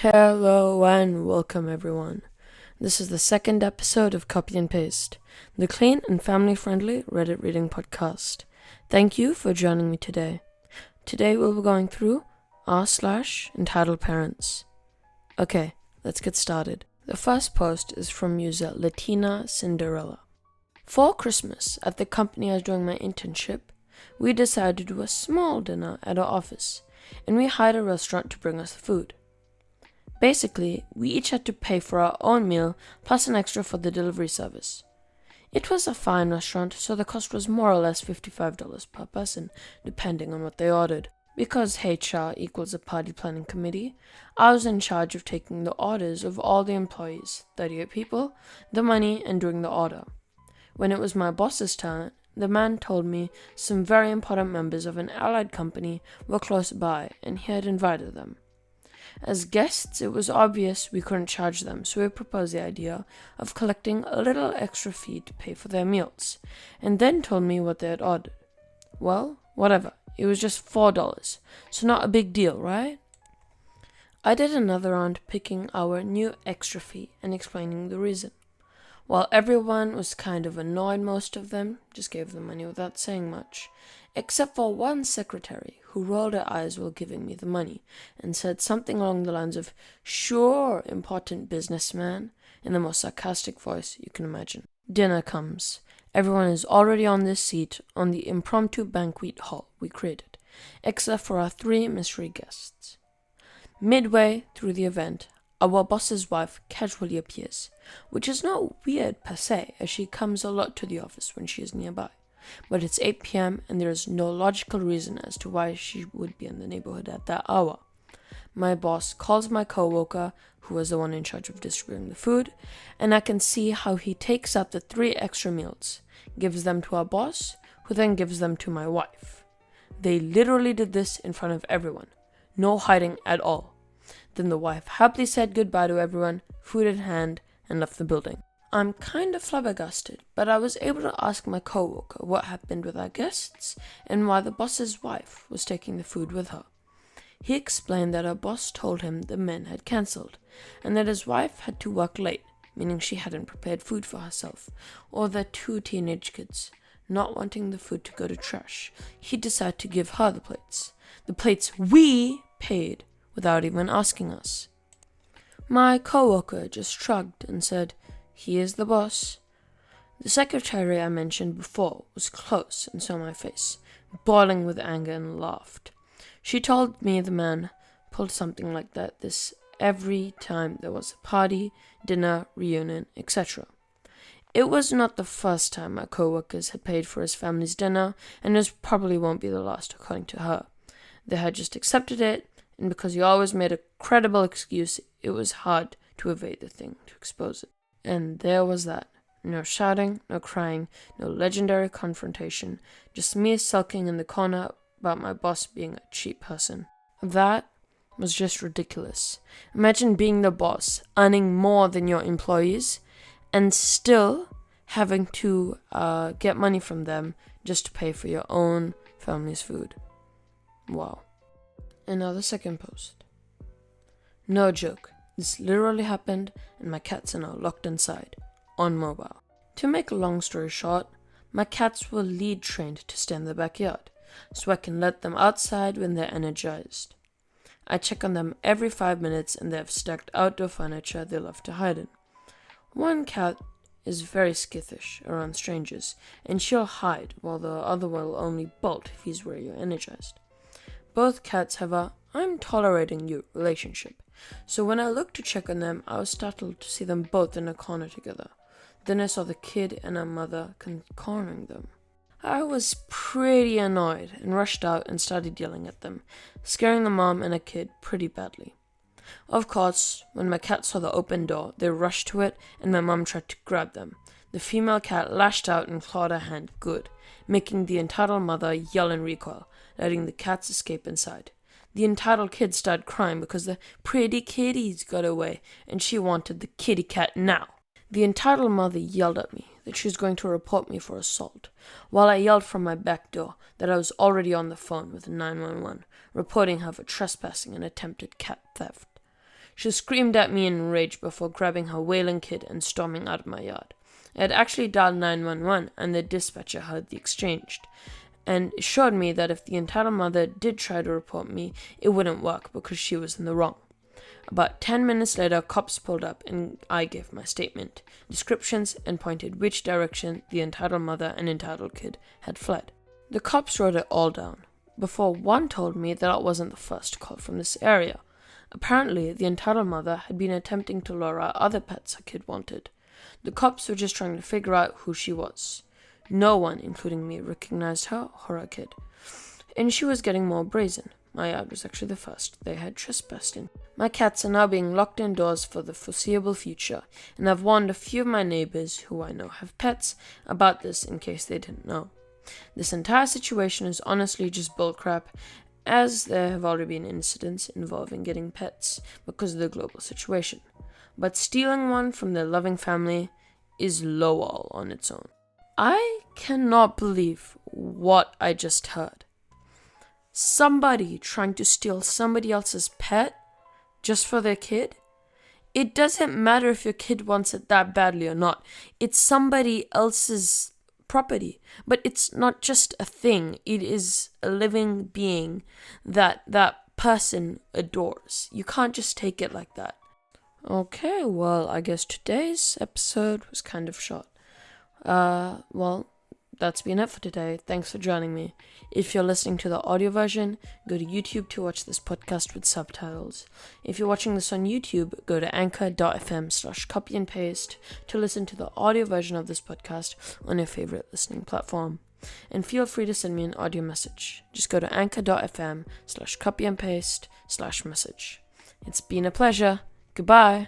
Hello and welcome everyone. This is the second episode of Copy and Paste, the clean and family-friendly Reddit reading podcast. Thank you for joining me today. Today we'll be going through r/EntitledParents. Okay, let's get started. The first post is from user Latina Cinderella. For Christmas, at the company I was doing my internship, we decided to do a small dinner at our office, and we hired a restaurant to bring us the food. Basically, we each had to pay for our own meal plus an extra for the delivery service. It was a fine restaurant, so the cost was more or less $55 per person, depending on what they ordered. Because HR equals a party planning committee, I was in charge of taking the orders of all the employees, 38 people, the money, and doing the order. When it was my boss's turn, the man told me some very important members of an allied company were close by, and he had invited them. As guests, it was obvious we couldn't charge them, so we proposed the idea of collecting a little extra fee to pay for their meals, and then told me what they had ordered. Well, whatever, it was just $4, so not a big deal, right? I did another round picking our new extra fee and explaining the reason. While everyone was kind of annoyed, most of them just gave the money without saying much, except for one secretary who rolled her eyes while giving me the money and said something along the lines of, "Sure, important businessman," in the most sarcastic voice you can imagine. Dinner comes. Everyone is already on their seat on the impromptu banquet hall we created, except for our 3 mystery guests. Midway through the event, our boss's wife casually appears, which is not weird per se, as she comes a lot to the office when she is nearby. But it's 8 p.m. and there is no logical reason as to why she would be in the neighborhood at that hour. My boss calls my coworker, who was the one in charge of distributing the food, and I can see how he takes out the 3 extra meals, gives them to our boss, who then gives them to my wife. They literally did this in front of everyone. No hiding at all. Then the wife happily said goodbye to everyone, food in hand, and left the building. I'm kind of flabbergasted, but I was able to ask my coworker what happened with our guests and why the boss's wife was taking the food with her. He explained that her boss told him the men had cancelled, and that his wife had to work late, meaning she hadn't prepared food for herself, or their 2 teenage kids. Not wanting the food to go to trash, he decided to give her the plates we paid, without even asking us. My coworker just shrugged and said, "He is the boss." The secretary I mentioned before was close and saw my face, boiling with anger, and laughed. She told me the man pulled something like this every time there was a party, dinner, reunion, etc. It was not the first time my coworkers had paid for his family's dinner, and it probably won't be the last, according to her. They had just accepted it, and because he always made a credible excuse, it was hard to evade the thing, to expose it. And there was that. No shouting, no crying, no legendary confrontation, just me sulking in the corner about my boss being a cheap person. That was just ridiculous. Imagine being the boss, earning more than your employees, and still having to get money from them just to pay for your own family's food. Wow. And now the second post. No joke. This literally happened, and my cats are now locked inside, on mobile. To make a long story short, my cats were lead trained to stay in the backyard, so I can let them outside when they're energized. I check on them every 5 minutes, and they have stacked outdoor furniture they love to hide in. One cat is very skittish around strangers, and she'll hide, while the other will only bolt if he's where you're energized. Both cats have a "I'm tolerating you" relationship, so when I looked to check on them, I was startled to see them both in a corner together. Then I saw the kid and her mother cornering them. I was pretty annoyed and rushed out and started yelling at them, scaring the mom and a kid pretty badly. Of course, when my cat saw the open door, they rushed to it, and my mom tried to grab them. The female cat lashed out and clawed her hand good, making the entitled mother yell and recoil, letting the cats escape inside. The entitled kid started crying because the pretty kitties got away, and she wanted the kitty cat now. The entitled mother yelled at me that she was going to report me for assault, while I yelled from my back door that I was already on the phone with 911, reporting her for trespassing and attempted cat theft. She screamed at me in rage before grabbing her wailing kid and storming out of my yard. I had actually dialed 911 and the dispatcher heard the exchange and assured me that if the entitled mother did try to report me, it wouldn't work because she was in the wrong. About 10 minutes later, cops pulled up and I gave my statement, descriptions, and pointed which direction the entitled mother and entitled kid had fled. The cops wrote it all down, before one told me that I wasn't the first call from this area. Apparently, the entitled mother had been attempting to lure out other pets her kid wanted. The cops were just trying to figure out who she was. No one, including me, recognized her or her kid. And she was getting more brazen. My yard was actually the first they had trespassed in. My cats are now being locked indoors for the foreseeable future, and I've warned a few of my neighbors, who I know have pets, about this in case they didn't know. This entire situation is honestly just bullcrap, as there have already been incidents involving getting pets because of the global situation. But stealing one from their loving family is lowall on its own. I cannot believe what I just heard. Somebody trying to steal somebody else's pet just for their kid? It doesn't matter if your kid wants it that badly or not. It's somebody else's property. But it's not just a thing. It is a living being that person adores. You can't just take it like that. Okay, well, I guess today's episode was kind of short. Well, that's been it for today. Thanks for joining me. If you're listening to the audio version, go to YouTube to watch this podcast with subtitles. If you're watching this on YouTube, go to anchor.fm/copy and paste to listen to the audio version of this podcast on your favorite listening platform. And feel free to send me an audio message. Just go to anchor.fm/copy and paste/message. It's been a pleasure. Goodbye.